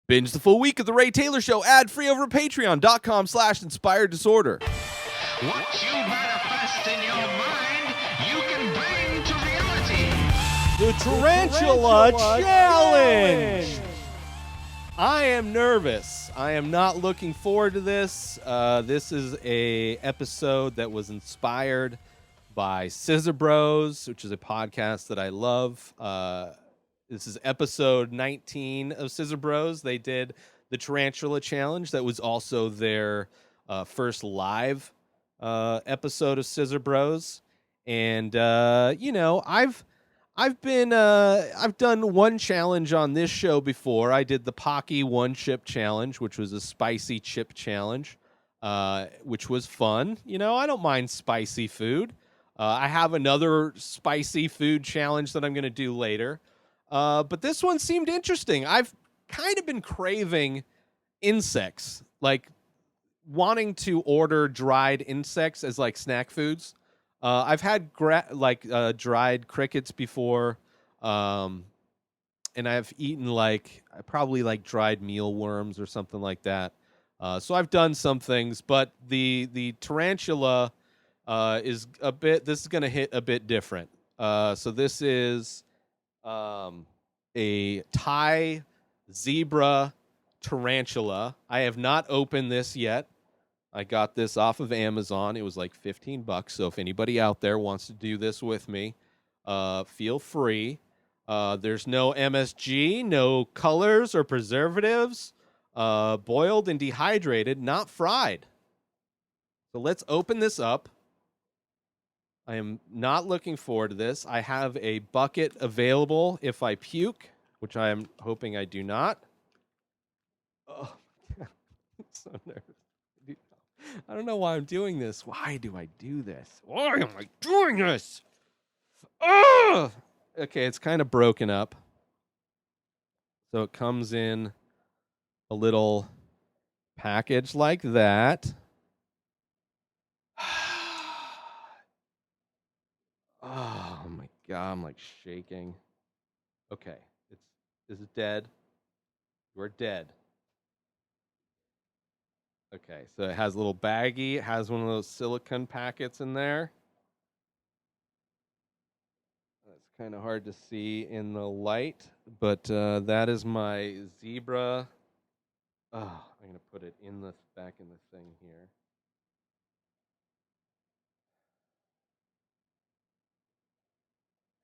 Binge the full week of The Ray Taylor Show ad-free over at patreon.com/inspired disorder. What you manifest in your mind, you can bring to reality. The Tarantula Challenge! I am nervous. I am not looking forward to this. This is a episode that was inspired by Scissor Bros, which is a podcast that I love. This is episode 19 of Scissor Bros. They did the Tarantula Challenge. That was also their first live episode of Scissor Bros. And I've done one challenge on this show before. I did the Pocky One Chip Challenge, which was a spicy chip challenge, which was fun. You know, I don't mind spicy food. I have another spicy food challenge that I'm going to do later. But this one seemed interesting. I've kind of been craving insects, like wanting to order dried insects as like snack foods. I've had dried crickets before, and I've eaten probably dried mealworms or something like that. So I've done some things, but the tarantula is a bit. This is going to hit a bit different. So this is a Thai Zebra Tarantula. I have not opened this yet. I got this off of Amazon. It was like $15. So if anybody out there wants to do this with me, feel free. There's no MSG, no colors or preservatives. Boiled and dehydrated, not fried. So let's open this up. I am not looking forward to this. I have a bucket available if I puke, which I am hoping I do not. Oh, I'm so nervous. I don't know why I'm doing this. Why do I do this? Why am I doing this? Oh! Okay, it's kind of broken up. So it comes in a little package like that. Oh my God, I'm like shaking. Okay, is it dead? You're dead. Okay, so it has a little baggie. It has one of those silicone packets in there. That's kind of hard to see in the light, but that is my zebra. Oh, I'm gonna put it back in the thing here.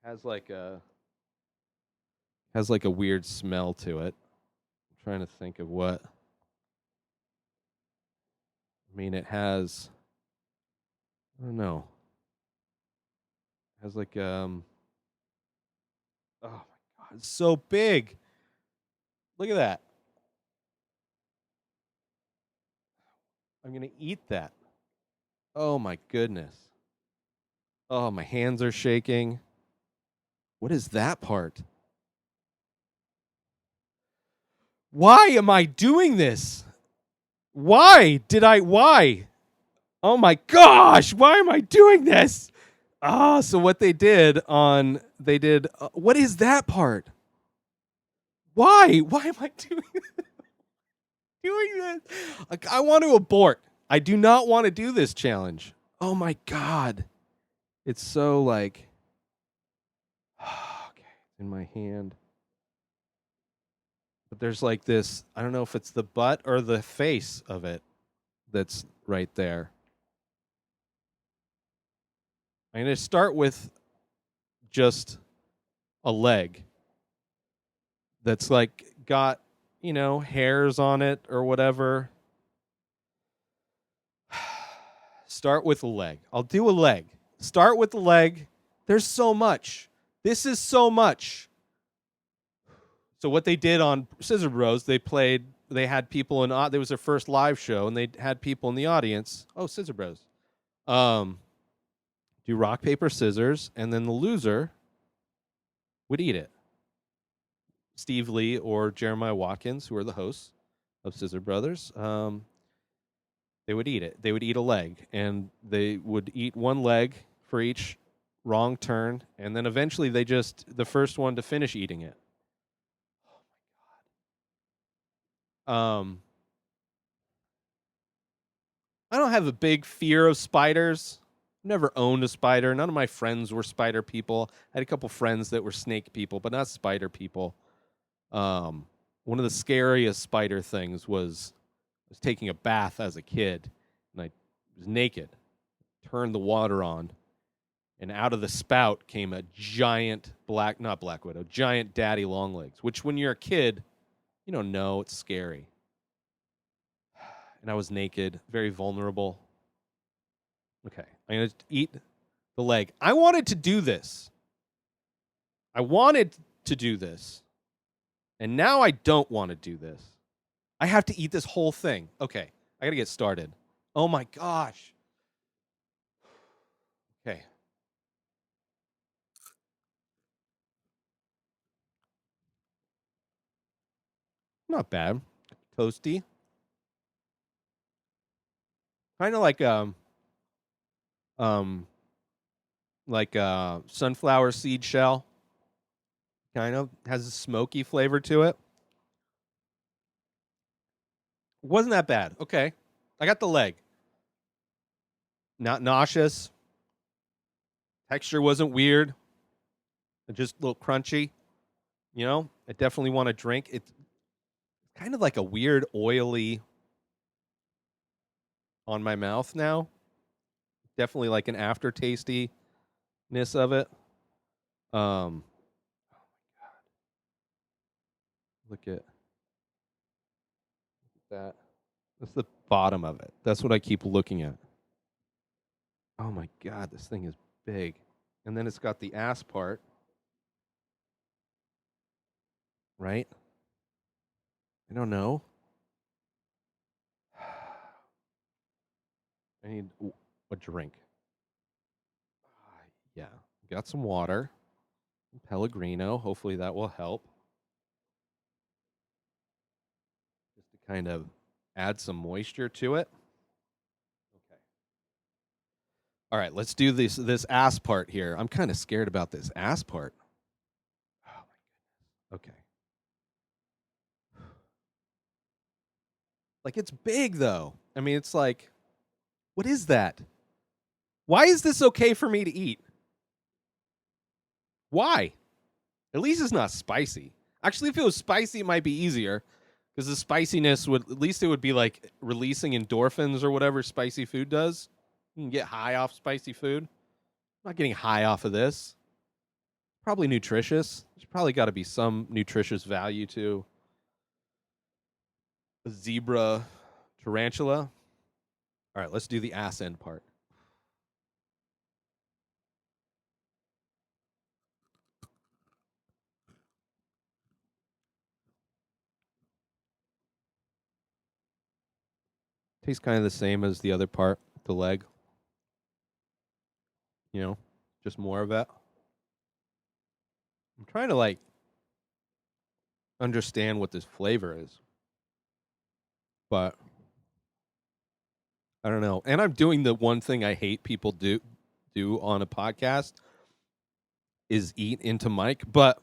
Has like a weird smell to it. I'm trying to think of what. I mean, it has. I don't know. It has like Oh my God, it's so big. Look at that. I'm gonna eat that. Oh my goodness. Oh, my hands are shaking. What is that part? Why am I doing this? Why? Oh my gosh, why am I doing this? So what what is that part? Why? Why am I doing this? Like, I want to abort. I do not want to do this challenge. Oh my God. It's so okay, in my hand. But there's like this, I don't know if it's the butt or the face of it that's right there. I'm going to start with just a leg that's got, hairs on it or whatever. Start with a leg. I'll do a leg. Start with the leg. There's so much. This is so much. So what they did on Scissor Bros, they had people it was their first live show, and they had people in the audience. Oh, Scissor Bros. Do rock, paper, scissors, and then the loser would eat it. Steve Lee or Jeremiah Watkins, who are the hosts of Scissor Brothers, they would eat it. They would eat a leg, and they would eat one leg for each wrong turn, and then eventually the first one to finish eating it. Um, I don't have a big fear of spiders. Never owned a spider. None of my friends were spider people. I had a couple friends that were snake people, but not spider people. Um, One of the scariest spider things was I was taking a bath as a kid, and I was naked. Turned the water on, and out of the spout came a giant not black widow, giant daddy longlegs. Which, when you're a kid, you don't know, it's scary. And I was naked, very vulnerable. Okay, I'm gonna eat the leg. I wanted to do this. I wanted to do this. And now I don't want to do this. I have to eat this whole thing. Okay, I got to get started. Oh my gosh. Okay. Not bad. Toasty. Kind of um like sunflower seed shell. Kind of has a smoky flavor to it. Wasn't that bad. Okay. I got the leg. Not nauseous. Texture wasn't weird. Just a little crunchy. You know, I definitely want to drink. It's kind of like a weird oily on my mouth now. Definitely like an aftertastiness of it. Um Look at that. That's the bottom of it. That's what I keep looking at. Oh my god, this thing is big. And then it's got the ass part, right? I don't know. I need a drink. Yeah. Got some water. Pellegrino. Hopefully that will help. Just to kind of add some moisture to it. Okay. All right, let's do this ass part here. I'm kind of scared about this ass part. Oh my goodness. Okay. Like, it's big though. I mean, it's like, what is that? Why is this okay for me to eat? Why? At least it's not spicy. Actually, if it was spicy, it might be easier because the spiciness would, at least it would be like releasing endorphins or whatever spicy food does. You can get high off spicy food. I'm not getting high off of this. Probably nutritious. There's probably got to be some nutritious value to a zebra tarantula. All right, let's do the ass end part. Tastes kind of the same as the other part, the leg. You know, just more of it. I'm trying to like understand what this flavor is, but I don't know. And I'm doing the one thing I hate people do on a podcast is eat into mic, but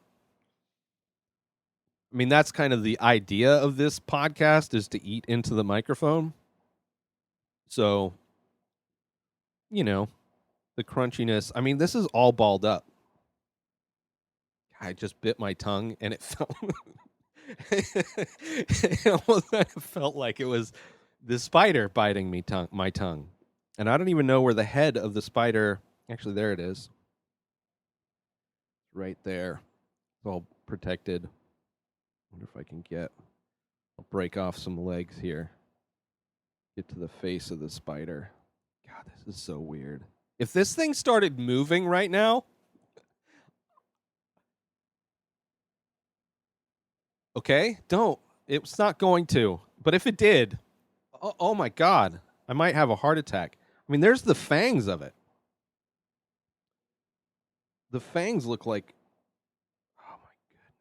I mean that's kind of the idea of this podcast is to eat into the microphone. So, you know, the crunchiness. I mean, this is all balled up. I just bit my tongue and it felt it almost kind of felt like it was the spider biting my tongue. And I don't even know where the head of the spider, actually there it is. Right there. It's all protected. Wonder if I can I'll break off some legs here. Get to the face of the spider. God, this is so weird. If this thing started moving right now, okay, don't. It's not going to. But if it did, oh my God, I might have a heart attack. I mean, there's the fangs of it. The fangs look like, oh my goodness.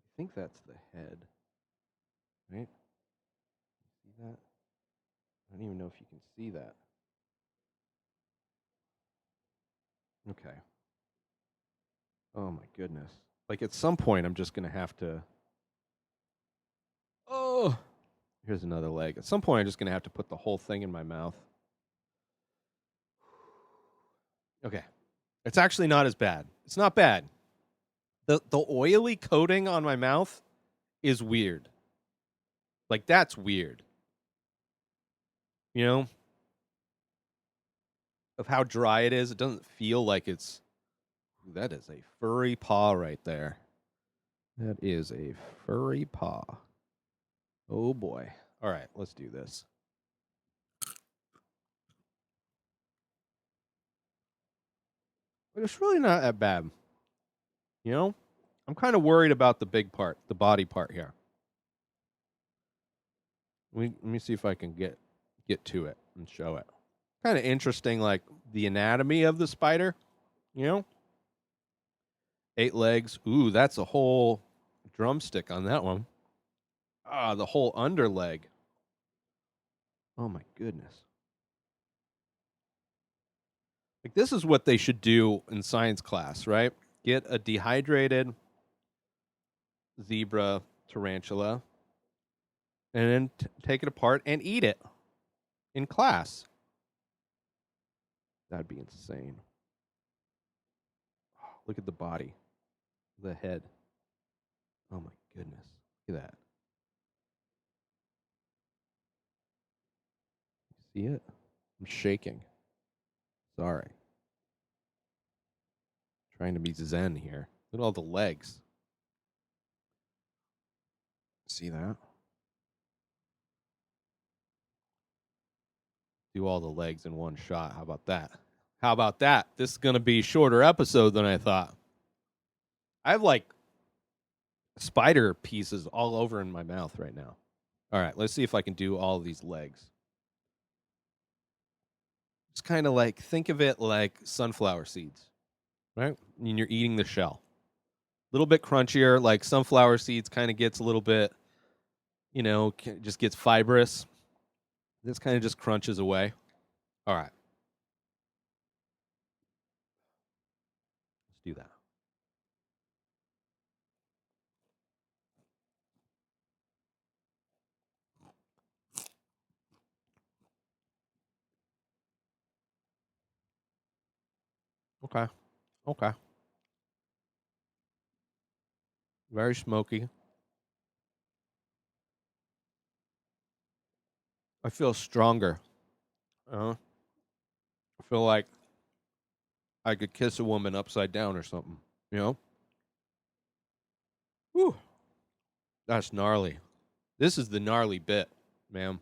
I think that's the head, right? See that? I don't even know if you can see that. Okay. Oh my goodness. Like at some point I'm just going to have to Oh, here's another leg. At some point I'm just going to have to put the whole thing in my mouth. Okay. It's actually not as bad. It's not bad. The oily coating on my mouth is weird. Like that's weird. You know? Of how dry it is. It doesn't feel like it's that is a furry paw right there. That is a furry paw. Oh boy. All right, let's do this. But it's really not that bad. You know? I'm kind of worried about the big part, the body part here. Let me see if I can get to it and show it. Kind of interesting, like the anatomy of the spider, you know? 8 legs. Ooh, that's a whole drumstick on that one. Ah, the whole underleg. Oh my goodness. Like this is what they should do in science class, right? Get a dehydrated zebra tarantula and then take it apart and eat it in class. That'd be insane. Oh, look at the body, the head. Oh my goodness. Look at that. See it? I'm shaking. Sorry. Trying to be zen here. Look at all the legs. See that? Do all the legs in one shot. How about that? How about that? This is going to be a shorter episode than I thought. I have like spider pieces all over in my mouth right now. All right, let's see if I can do all of these legs. It's kind of like, think of it like sunflower seeds, right? And you're eating the shell. A little bit crunchier, like sunflower seeds kind of gets a little bit, you know, just gets fibrous. This kind of just crunches away. All right. Let's do that. Okay. Okay. Very smoky. I feel stronger. I feel like I could kiss a woman upside down or something, you know? Whew. That's gnarly. This is the gnarly bit, man.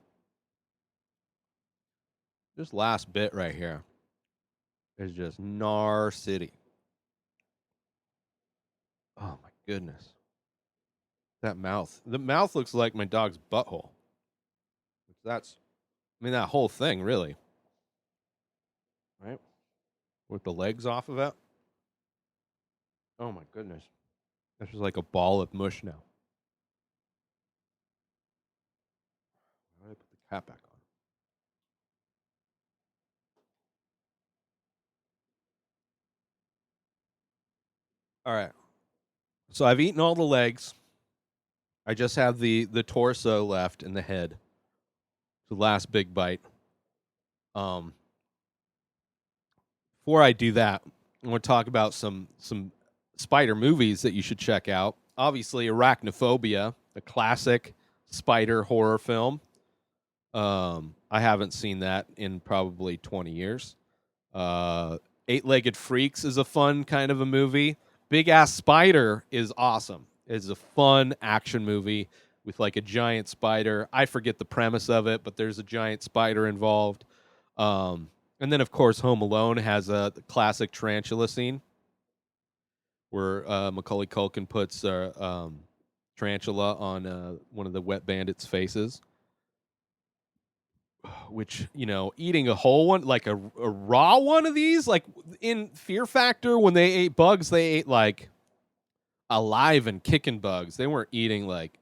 This last bit right here is just gnar city. Oh my goodness. That mouth. The mouth looks like my dog's butthole. That whole thing, really. Right? With the legs off of it. Oh my goodness. This is like a ball of mush now. Why did I put the cap back on? All right. So I've eaten all the legs. I just have the torso left and the head. The last big bite. Before I do that, I want to talk about some spider movies that you should check out. Obviously, Arachnophobia, a classic spider horror film. I haven't seen that in probably 20 years. Eight-Legged Freaks is a fun kind of a movie. Big Ass Spider is awesome. It's a fun action movie with like a giant spider. I forget the premise of it, but there's a giant spider involved. And then, of course, Home Alone has a classic tarantula scene where Macaulay Culkin puts tarantula on one of the wet bandits' faces. Which, you know, eating a whole one, like a raw one of these, like in Fear Factor, when they ate bugs, they ate like alive and kicking bugs. They weren't eating like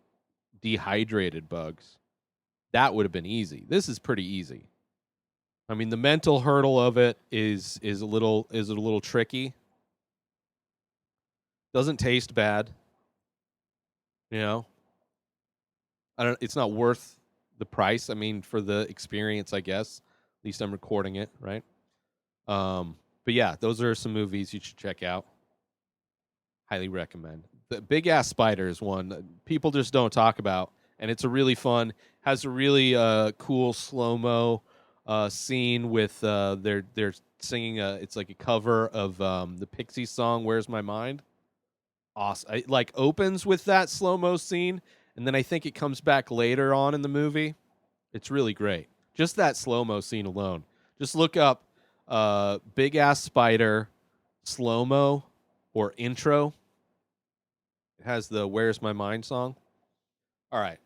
dehydrated bugs. That would have been easy. This is pretty easy. I mean, the mental hurdle of it is a little tricky. Doesn't taste bad, you know. I don't. It's not worth the price. I mean, for the experience, I guess. At least I'm recording it, right? But yeah, those are some movies you should check out. Highly recommend. The Big Ass Spider is one that people just don't talk about, and it's a really fun. Has a really cool slow mo scene with they're singing it's like a cover of the Pixies song "Where's My Mind." Awesome. It like opens with that slow mo scene, and then I think it comes back later on in the movie. It's really great. Just that slow mo scene alone. Just look up Big Ass Spider slow mo or intro. It has the Where's My Mind song. All right.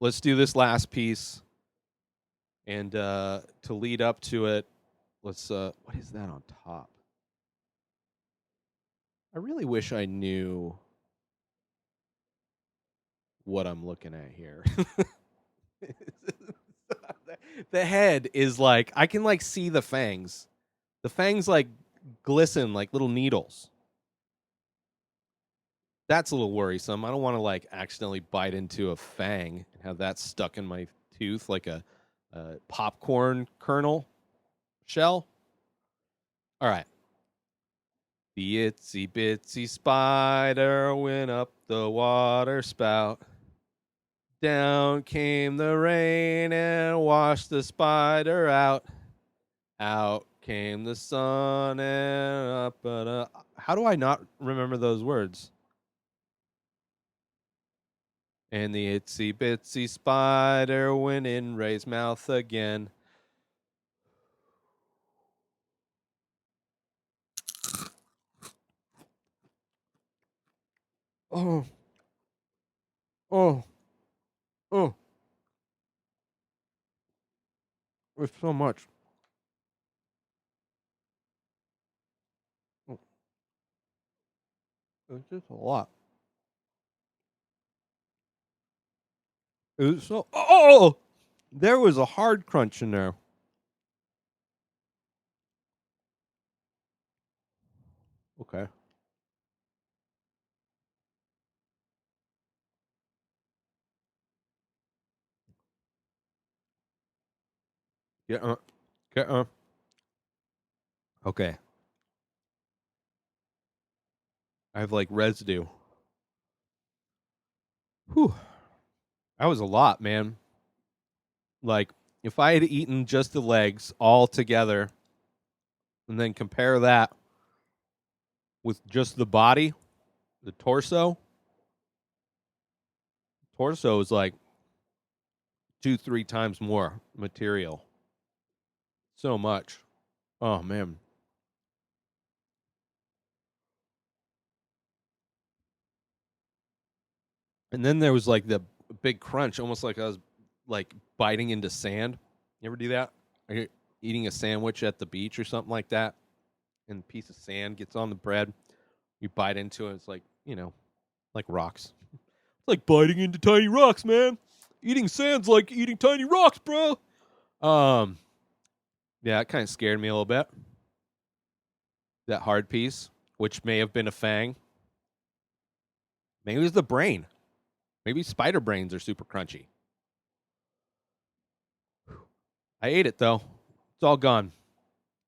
Let's do this last piece. And to lead up to it, let's what is that on top? I really wish I knew what I'm looking at here. The head is like I can like see the fangs. The fangs like glisten like little needles. That's a little worrisome. I don't want to like accidentally bite into a fang and have that stuck in my tooth like a popcorn kernel shell. All right. The itsy bitsy spider went up the water spout. Down came the rain and washed the spider out. Out came the sun and up and up. How do I not remember those words? And the itsy bitsy spider went in Ray's mouth again. Oh, oh, oh. It's so much. Oh, it's just a lot. It's so. Oh! There was a hard crunch in there. Okay. Yeah. Okay. Okay. I have like residue. Whew. That was a lot, man. Like, if I had eaten just the legs all together and then compare that with just the body, the torso is like 2-3 times more material. So much. Oh, man. And then there was like the big crunch, almost like I was like biting into sand. You ever do that? Are you eating a sandwich at the beach or something like that? And a piece of sand gets on the bread. You bite into it. It's like, like rocks. It's like biting into tiny rocks, man. Eating sand's like eating tiny rocks, bro. Um, yeah, it kind of scared me a little bit. That hard piece, which may have been a fang. Maybe it was the brain. Maybe spider brains are super crunchy. I ate it though. It's all gone.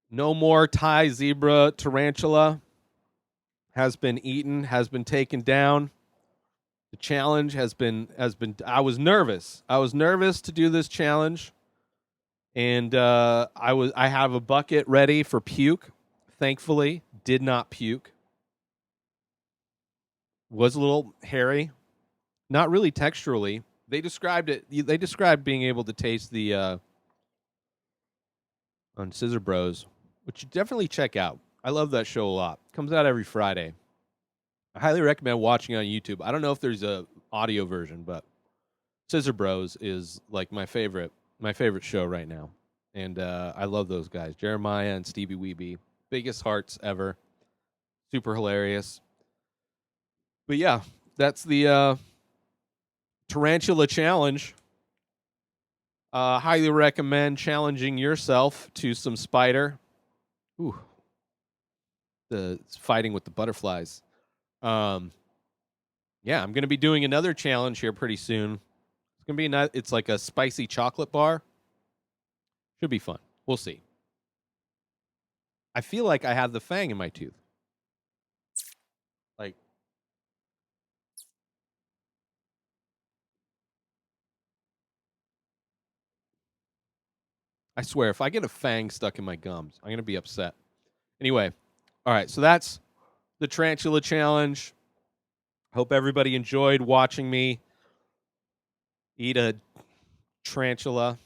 No more Thai Zebra Tarantula. Has been eaten. Has been taken down. The challenge has been. I was nervous. I was nervous to do this challenge, and I have a bucket ready for puke. Thankfully, did not puke. Was a little hairy. Not really texturally. They described it. They described being able to taste the on Scissor Bros, which you definitely check out. I love that show a lot. Comes out every Friday. I highly recommend watching on YouTube. I don't know if there's a audio version, but Scissor Bros is like my favorite show right now, and I love those guys, Jeremiah and Stevie Weeby, biggest hearts ever, super hilarious. But yeah, that's the Tarantula challenge. Highly recommend challenging yourself to some spider. Ooh, the fighting with the butterflies. Yeah, I'm going to be doing another challenge here pretty soon. It's going to be it's like a spicy chocolate bar. Should be fun. We'll see. I feel like I have the fang in my tooth. Like, I swear, if I get a fang stuck in my gums, I'm going to be upset. Anyway, all right, so that's the Tarantula Challenge. Hope everybody enjoyed watching me eat a tarantula.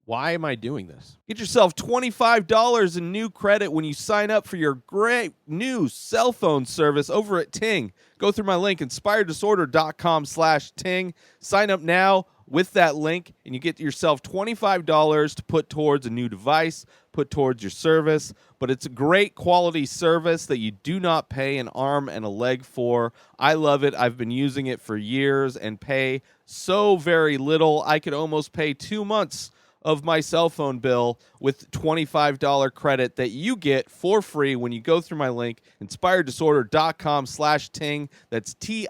Why am I doing this? Get yourself $25 in new credit when you sign up for your great new cell phone service over at Ting. Go through my link, inspireddisorder.com/Ting. Sign up now with that link, and you get yourself $25 to put towards a new device, put towards your service. But it's a great quality service that you do not pay an arm and a leg for. I love it. I've been using it for years and pay so very little. I could almost pay 2 months of my cell phone bill with $25 credit that you get for free when you go through my link, inspireddisorder.com/Ting. That's TING,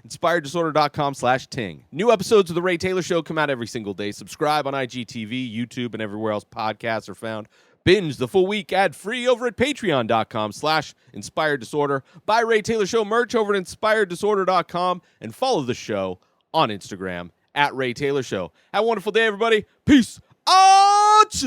inspireddisorder.com/Ting. New episodes of The Ray Taylor Show come out every single day. Subscribe on IGTV, YouTube, and everywhere else podcasts are found. Binge the full week ad-free over at patreon.com/inspireddisorder. Buy Ray Taylor Show merch over at inspireddisorder.com and follow the show on Instagram at Ray Taylor Show. Have a wonderful day, everybody. Peace out!